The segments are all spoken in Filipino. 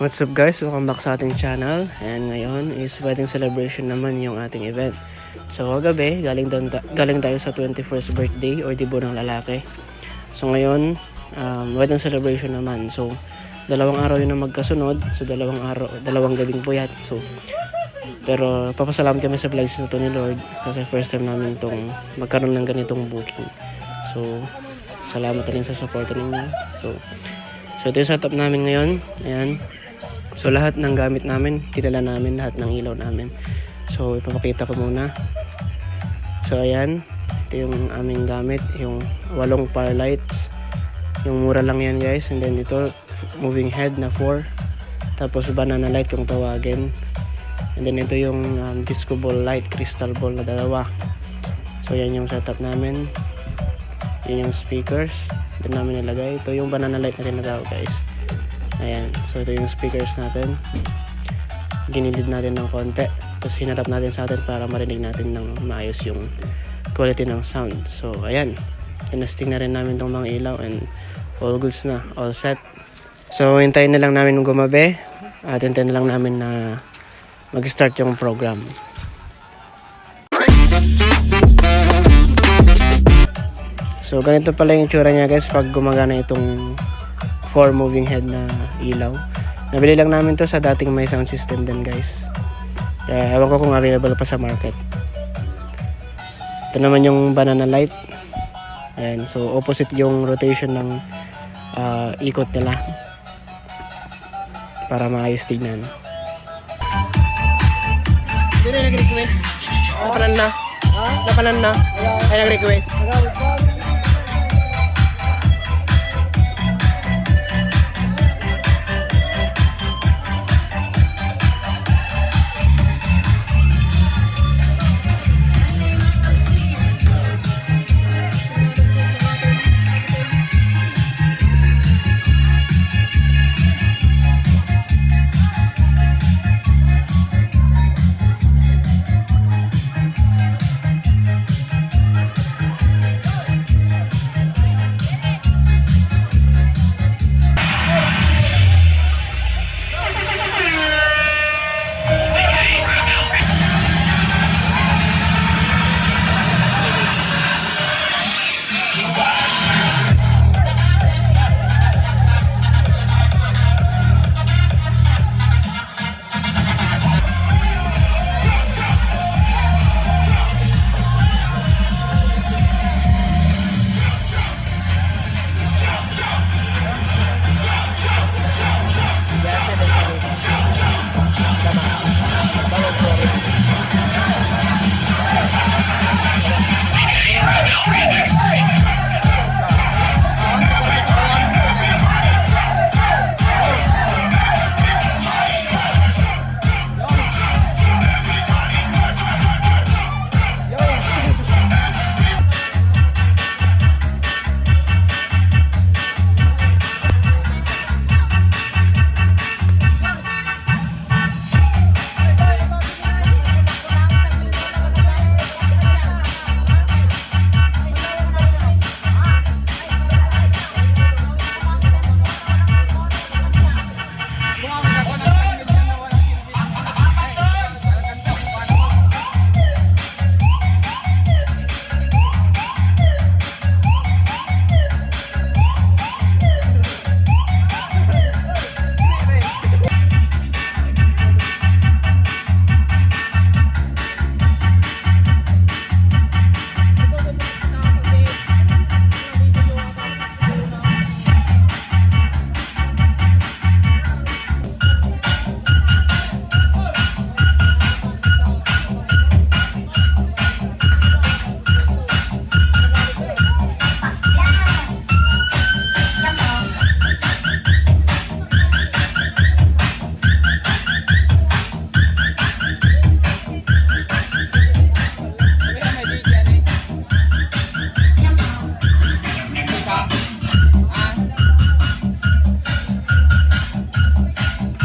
What's up guys? Welcome back sa ating channel. And ngayon is wedding celebration naman yung ating event. So kagabi, galing tayo sa 21st birthday or debut ng lalaki. So ngayon, wedding celebration naman. So dalawang araw yun na magkasunod. So dalawang gabing puyat. So pero papasalamat kami sa blessings na to ni Lord kasi first time namin tong magkaroon ng ganitong booking. So salamat rin sa support ninyo. So ito yung setup namin ngayon. Ayan. So lahat ng gamit namin, kilala namin lahat ng ilaw namin. So ipapakita ko muna. So ayan, ito yung aming gamit, yung 8 fire lights. Yung mura lang yan guys. And then ito, moving head na 4. Tapos banana light kung tawagin. And then ito yung disco ball light, crystal ball na 2. So yan yung setup namin. Yan yung speakers. Ito namin nilagay. Ito yung banana light na tinatawag guys. Ayan, so ito yung speakers natin. Ginilid natin ng konti. Tapos hinarap natin sa atin para marinig natin ng maayos yung quality ng sound. So ayan, tinasting na rin namin tong mga ilaw and all goods na, all set. So hintayin na lang namin gumabi at hintayin na lang namin na mag-start yung program. So ganito pala yung tsura niya guys pag gumagana itong 4 moving head na ilaw. Nabili lang namin to sa dating may sound system din guys. Kaya ewan ko kung available pa sa market. Ito naman yung banana light. Ayan, so opposite yung rotation ng ikot nila para maayos tignan. Hindi na nag-request. Nakanan na. Ay nag-request.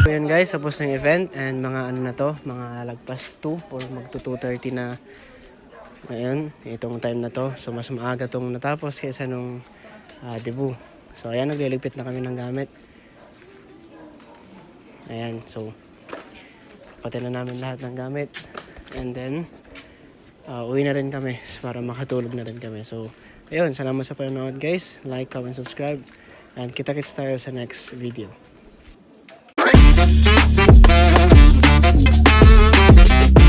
So yan guys, tapos ng event and mga ano na to, mga lagpas 2 or magto 2:30 na ngayon, itong time na to. So mas maaga tong natapos kaysa nung debut. So ayan, nagliligpit na kami ng gamit. Ayan, so pati na namin lahat ng gamit. And then, uwi na rin kami para makatulog na rin kami. So, ayun, salamat sa panonood guys. Like, comment, subscribe. And kita-kits tayo sa next video.